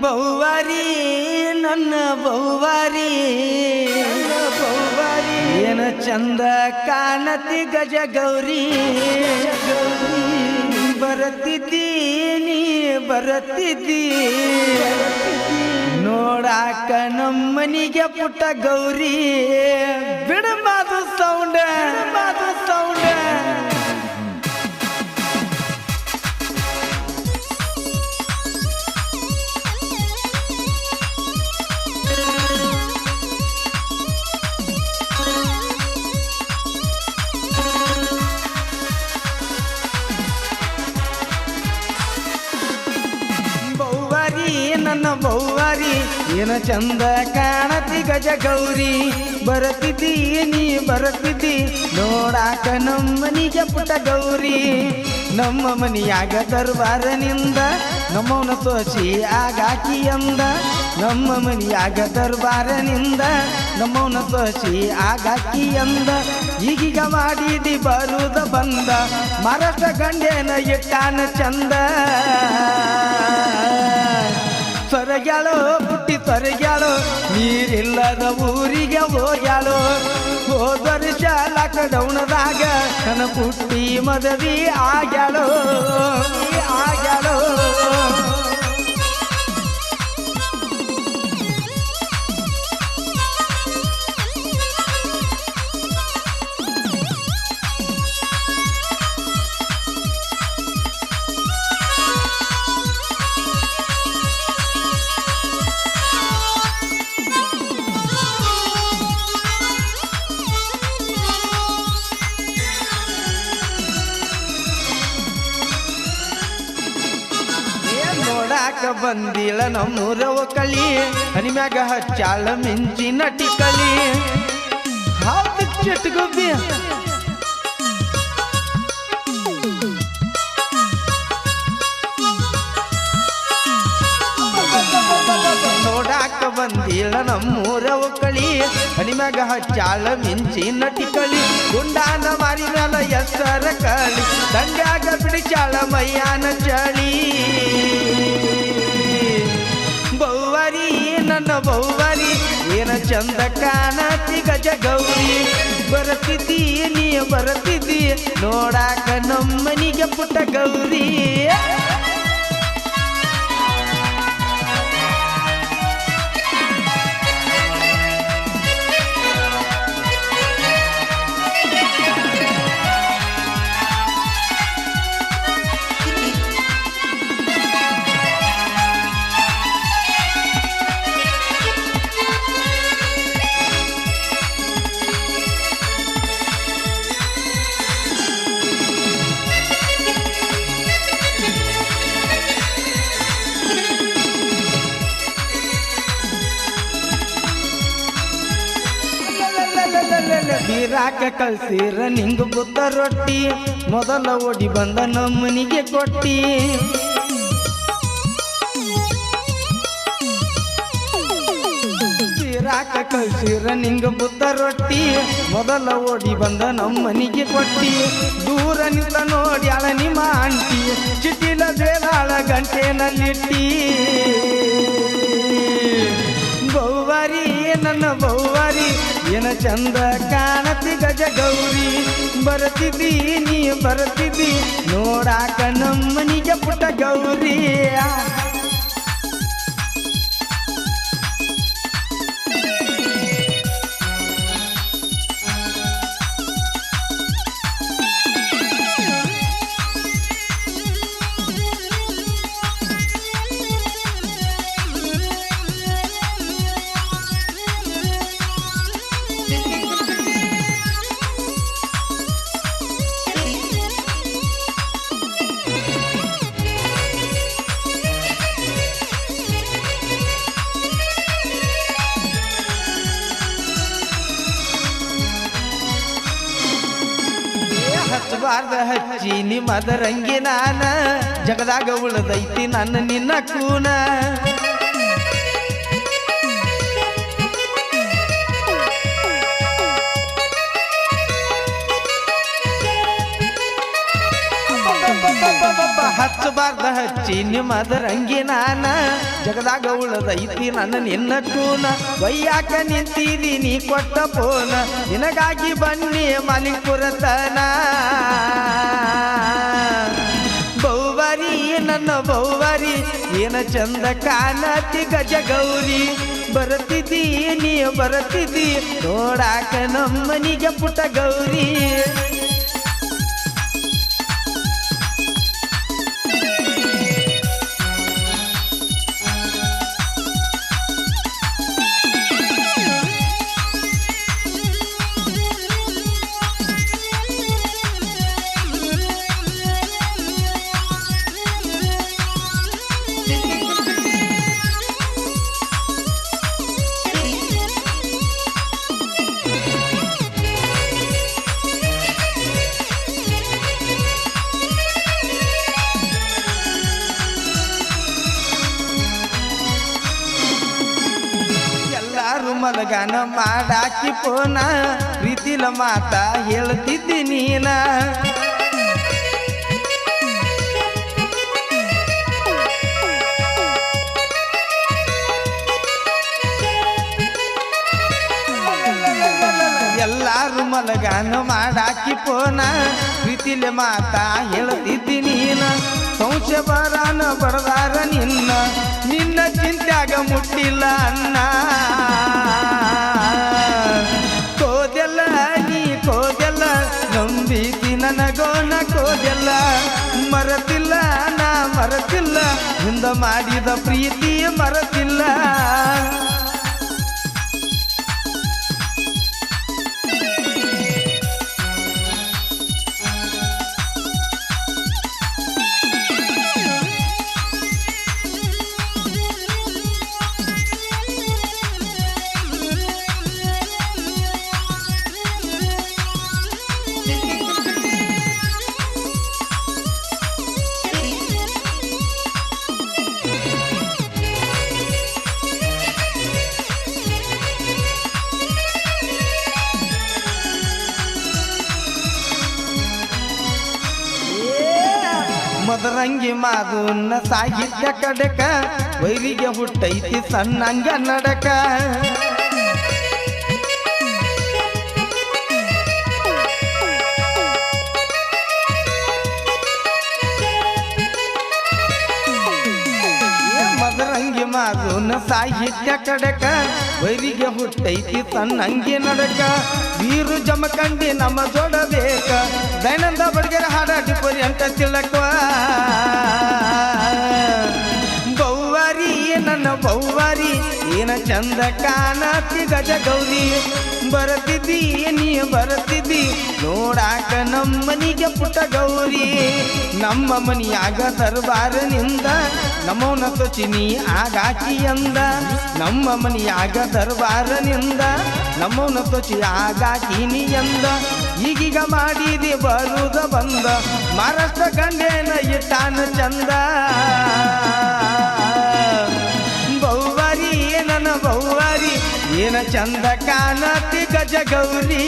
ಬಹುವಾರಿ ನನ್ನ ಬಹುವಾರಿ ಏನ ಚಂದ ಕಾಣತಿ ಗಜ ಗೌರಿ ಬರತಿದ್ದೀನಿ ಬರತಿದ್ದಿ ನೋಡಾಕ ನಮ್ಮನಿಗೆ ಪುಟ್ಟ ಗೌರಿ ಬಿಡಬಾದು ಸೌಂಡ್ ನನ್ನ ಬಹುವಾರಿ ಏನ ಚಂದ ಕಾಣತಿ ಗಜ ಗೌರಿ ಬರತಿದ್ದೀನಿ ಬರತಿದ್ದಿ ನೋಡಾಕ ನಮ್ಮನಿಗೆ ಪುಟ್ಟ ಗೌರಿ ನಮ್ಮ ಮನಿಯಾಗ ದರ್ಬಾರನಿಂದ ನಮ್ಮವನ ಸೋಸಿ ಆಗಾಕಿ ಅಂದ ನಮ್ಮ ಮನಿಯಾಗ ದರ್ಬಾರನಿಂದ ನಮ್ಮವನ ಸೋಸಿ ಆಗಾಕಿ ಅಂದ ಈಗೀಗ ಮಾಡಿದಿ ಬರುದ ಬಂದ ಮಹಾರಾಷ್ಟ್ರ ಗಂಡೇನ ಇಟ್ಟಾನ ಚಂದ ಸೊರಗ್ಯಾಳೋ ಪುಟ್ಟಿ ಸೊರಗ್ಯಾಳೋ ನೀರಿಲ್ಲದ ಊರಿಗೆ ಹೋಗ್ಯಾಳೋ ಹೋದ ವರ್ಷ ಲಾಕ್ಡೌನ್ದಾಗ ನನ್ನ ಪುಟ್ಟಿ ಮದುವೆ ಆಗ್ಯಾಳೋ ಬಂದಿಲ್ಲ ನಮ್ಮೂರ ಒಕ್ಕಳಿ ಹನಿಮ್ಯಾಗ ಹಚ್ಚಾಳ ಮಿಂಚಿನ ಟಿಕಳಿ ಹಾವು ಚಟ್ಗೊಬ್ಬಿ ನೋಡಾಕ ಬಂದಿಲ್ಲ ನಮ್ಮೂರ ಒಕ್ಕಳಿ ಹನಿಮ್ಯಾಗ ಹಚ್ಚಾಳ ಮಿಂಚಿನ ಟಿಕಳಿ ಗುಂಡಾನ ಮಾರಿ ಮ್ಯಾಲ ಎಸ್ಸರ ಕಳಿ ದಂಡ್ಯಾಗ ಬಿಡಿಚಾಳ ಮೈಯಾನ ಚಳಿ ಬಹುವಾರಿ ನನ್ನ ಬಹುವಾರಿ ಏನ ಚಂದ ಕಾಣತಿ ಗಜ ಗೌರಿ ಬರತಿದ್ದೀನಿ ಬರತಿದ್ದಿ ನೋಡಾಕ ನಮ್ಮನಿಗೆ ಪುಟ್ಟ ಗೌರಿ ಬೀರಾಕ ಕಳ್ಸಿರ ನಿಂಗ ಬುದ್ಧ ರೊಟ್ಟಿ ಮೊದಲ ಓಡಿ ಬಂದ ನಮ್ಮನಿಗೆ ಕೊಟ್ಟಿ ಬೀರಾಕ ಕಳ್ಸಿರ ನಿಂಗ ಬುದ್ಧ ರೊಟ್ಟಿ ಮೊದಲ ಓಡಿ ಬಂದ ನಮ್ಮನಿಗೆ ಕೊಟ್ಟಿ ದೂರ ನಿಂತ ನೋಡ್ಯಾಳ ನಿಮ್ಮ ಆಂಟಿ ಚಿಟ್ಟಿಲ ಬೇಲಾಳ ಗಂಟೆನಲ್ಲಿಟ್ಟಿ ಬಹುವಾರಿ ನನ್ನ ಬಹುವಾರಿ ಏನ ಚಂದ ಕಾಣತಿ ಗಜ ಗೌರಿ ಬರತಿದ್ದೀನಿ ಬರತಿದ್ದಿ ನೋಡಾಕ ನಮ್ಮನಿಗೆ ಪುಟ್ಟ ಗೌರಿ ಹಚ್ಚಬಾರ್ದ ಹಚ್ಚಿ ನಿಮ್ಮದರಂಗಿ ನಾನ ಜಗದಾಗ ಉಳದೈತಿ ನನ್ನ ನಿನ್ನ ಕೂನ ಹಚ್ಚಿ ನಿಮ್ಮದರಂಗಿ ನಾನ ಜಗದಾಗ ಉಳದೈತಿ ನನ್ನ ನಿನ್ನ ಟೂನ ವಯ್ಯಾಕ ನಿಂತೀರಿ ನೀ ಕೊಟ್ಟ ಪೋನ ನಿನಗಾಗಿ ಬನ್ನಿ ಮಾಲಿಕುರತನ ಬೌವಾರಿ ನನ್ನ ಬೌವಾರಿ ಏನ ಚಂದ ಕಾಣತಿ ಗಜ ಗೌರಿ ಬರತಿದ್ದಿ ನೀ ಬರತಿದ್ದಿ ನೋಡಾಕ ನಮ್ಮನಿಗೆ ಪುಟ್ಟ ಗೌರಿ ಮಲಗಾನ ಮಾಡಾಕಿ ಪೋನ ಪ್ರೀತಿಲ ಮಾತ ಹೇಳ್ತಿದ್ದಿ ನೀನ ಎಲ್ಲಾರು ಮಲಗಾನ ಮಾಡಾಕಿ ಪೋನ ಪ್ರೀತಿಲೆ ಮಾತ ಹೇಳ್ತಿದ್ದಿ ನೀನ ಸಂಶಯ ಬರಾನ ಬಡದಾರ ನಿನ್ನ ನಿನ್ನ ಚಿಂತ್ಯಾಗ ಮುಟ್ಟಿಲ್ಲ ಅನ್ನ ಕೋದೆಲ್ಲ ನೀ ಕೋದೆಲ್ಲ ನಂಬೀತಿ ನನಗೋನ ಕೋದೆಲ್ಲ ಮರತಿಲ್ಲ ನಾ ಮರತಿಲ್ಲ ಹಿಂದ ಮಾಡಿದ ಪ್ರೀತಿ ಮರತಿಲ್ಲ ಮದರಂಗಿ ಮಾದುನ್ನ ಸಾಹಿತ್ಯ ಕಡಕ ವೈರಿಗೆ ಹುಟ್ಟೈತಿ ಸಣ್ಣಂಗ ನಡಕ ಮದರಂಗಿ ಮಾದುನ್ನ ಸಾಹಿತ್ಯ ಕಡಕ ವೈರಿಗೆ ಹುಟ್ಟೈತಿ ಸಣ್ಣಂಗಿ ನಡಕ ವೀರು ಜಮಕಂಡಿ ನಮ್ಮ ಜೋಡಬೇಕ ದೈನಂದ ಬಡ್ಗೆರ ಹಾಡ ಡಿಪರಿ ಅಂತ ತಿಳಕ ಬೌವಾರಿ ನನ್ನ ಬೌವಾರಿ ಏನ ಚಂದ ಕಾಣತಿ ಗಜ ಗೌರಿ ಬರತಿದ್ದಿ ನೀ ಬರತಿದ್ದಿ ನೋಡಾಕ ನಮ್ಮನಿಗೆ ಪುಟ್ಟ ಗೌರಿ ನಮ್ಮ ಮನಿಯಾಗ ದರ್ಬಾರನಿಂದ ನಮ್ಮವನ ತೊಚಿನಿ ಆಗಾಕಿ ಅಂದ ನಮ್ಮ ಮನಿಯಾಗ ದರ್ಬಾರನಿಂದ ನಮ್ಮವನ ತೊಚಿ ಆಗಾಕಿನಿ ಎಂದ ಈಗೀಗ ಮಾಡಿದಿ ಬರುದ ಬಂದ ಮಹಾರಾಷ್ಟ್ರ ಗಂಡೇನ ಇಟ್ಟಾನ ಚಂದ ಬೌವಾರಿ ನನ್ನ ಬೌವಾರಿ ಏನ ಚಂದ ಕಾಣತಿ ಗಜ ಗೌರಿ